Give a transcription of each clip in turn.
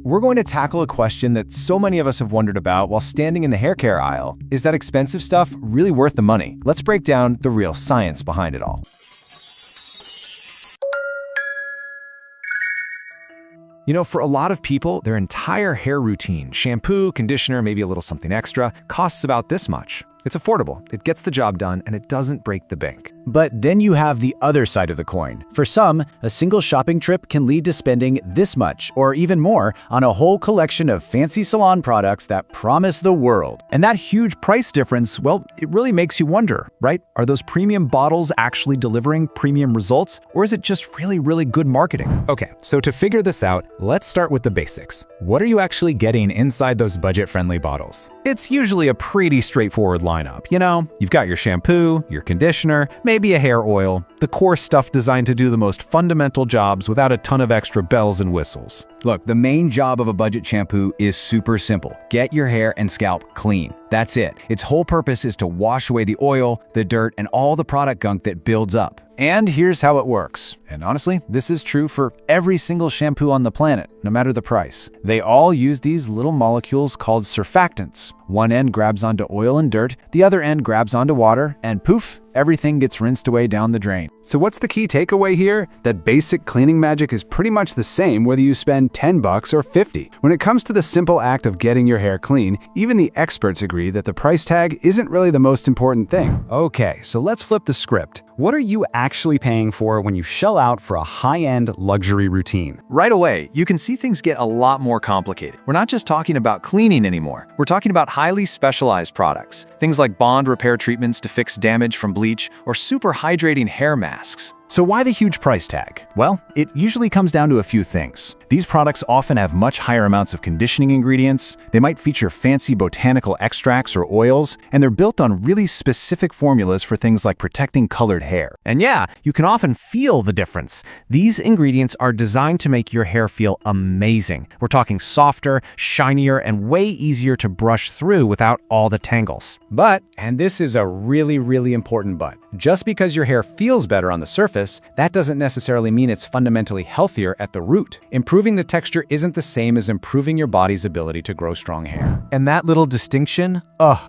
We're going to tackle a question that so many of us have wondered about while standing in the hair care aisle. Is that expensive stuff really worth the money? Let's break down the real science behind it all. For a lot of people, their entire hair routine, shampoo, conditioner, maybe a little something extra, costs about this much. It's affordable, it gets the job done, and it doesn't break the bank. But then you have the other side of the coin. For some, a single shopping trip can lead to spending this much, or even more, on a whole collection of fancy salon products that promise the world. And that huge price difference, well, it really makes you wonder, right? Are those premium bottles actually delivering premium results, or is it just really good marketing? Okay, so to figure this out, let's start with the basics. What are you actually getting inside those budget-friendly bottles? It's usually a pretty straightforward lineup. You've got your shampoo, your conditioner, maybe a hair oil, the core stuff designed to do the most fundamental jobs without a ton of extra bells and whistles. Look, the main job of a budget shampoo is super simple. Get your hair and scalp clean. That's it. Its whole purpose is to wash away the oil, the dirt, and all the product gunk that builds up. And here's how it works. And honestly, this is true for every single shampoo on the planet, no matter the price. They all use these little molecules called surfactants. One end grabs onto oil and dirt, the other end grabs onto water, and poof, everything gets rinsed away down the drain. So what's the key takeaway here? That basic cleaning magic is pretty much the same whether you spend $10 or $50. When it comes to the simple act of getting your hair clean, even the experts agree that the price tag isn't really the most important thing. Okay, so let's flip the script. What are you actually paying for when you shell out for a high-end luxury routine? Right away, you can see things get a lot more complicated. We're not just talking about cleaning anymore. We're talking about highly specialized products. Things like bond repair treatments to fix damage from bleach or super hydrating hair masks. So why the huge price tag? Well, it usually comes down to a few things. These products often have much higher amounts of conditioning ingredients, they might feature fancy botanical extracts or oils, and they're built on really specific formulas for things like protecting colored hair. And yeah, you can often feel the difference. These ingredients are designed to make your hair feel amazing. We're talking softer, shinier, and way easier to brush through without all the tangles. But, and this is a really important but, just because your hair feels better on the surface, that doesn't necessarily mean it's fundamentally healthier at the root. Improving the texture isn't the same as improving your body's ability to grow strong hair. And that little distinction,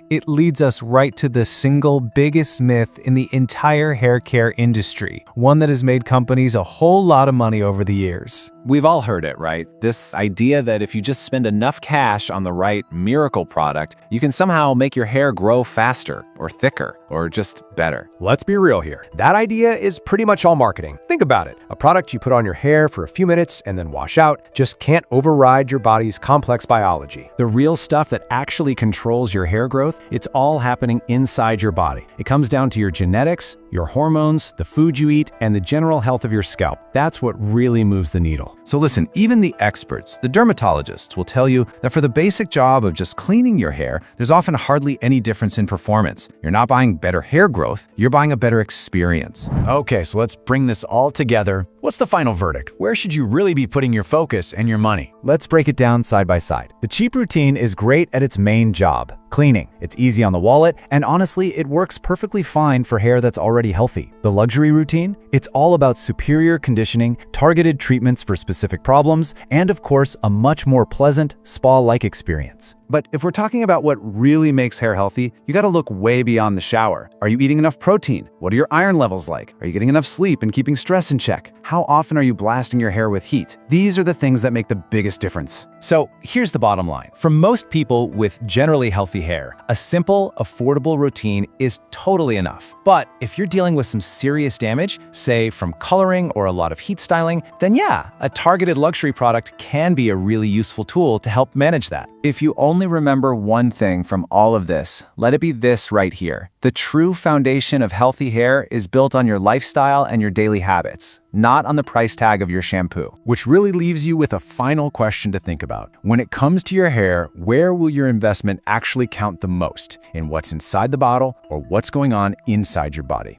it leads us right to the single biggest myth in the entire hair care industry, one that has made companies a whole lot of money over the years. We've all heard it, right? This idea that if you just spend enough cash on the right miracle product, you can somehow make your hair grow faster or thicker or just better. Let's be real here. That idea is pretty much all marketing. Think about it. A product you put on your hair for a few minutes and then wash out just can't override your body's complex biology. The real stuff that actually controls your hair growth, it's all happening inside your body. It comes down to your genetics, your hormones, the food you eat, and the general health of your scalp. That's what really moves the needle. So listen, even the experts, the dermatologists, will tell you that for the basic job of just cleaning your hair, there's often hardly any difference in performance. You're not buying better hair growth, you're buying a better experience. Okay, so let's bring this all together. What's the final verdict? Where should you really be putting your focus and your money? Let's break it down side by side. The cheap routine is great at its main job, cleaning. It's easy on the wallet, and honestly, it works perfectly fine for hair that's already healthy. The luxury routine? It's all about superior conditioning, targeted treatments for specific problems, and of course, a much more pleasant, spa-like experience. But if we're talking about what really makes hair healthy, you gotta look way beyond the shower. Are you eating enough protein? What are your iron levels like? Are you getting enough sleep and keeping stress in check? How often are you blasting your hair with heat? These are the things that make the biggest difference. So here's the bottom line. For most people with generally healthy hair, a simple, affordable routine is totally enough. But if you're dealing with some serious damage, say from coloring or a lot of heat styling, then yeah, a targeted luxury product can be a really useful tool to help manage that. If you only remember one thing from all of this, let it be this right here. The true foundation of healthy hair is built on your lifestyle and your daily habits, not on the price tag of your shampoo. Which really leaves you with a final question to think about. When it comes to your hair, where will your investment actually count the most? In what's inside the bottle or what's going on inside your body?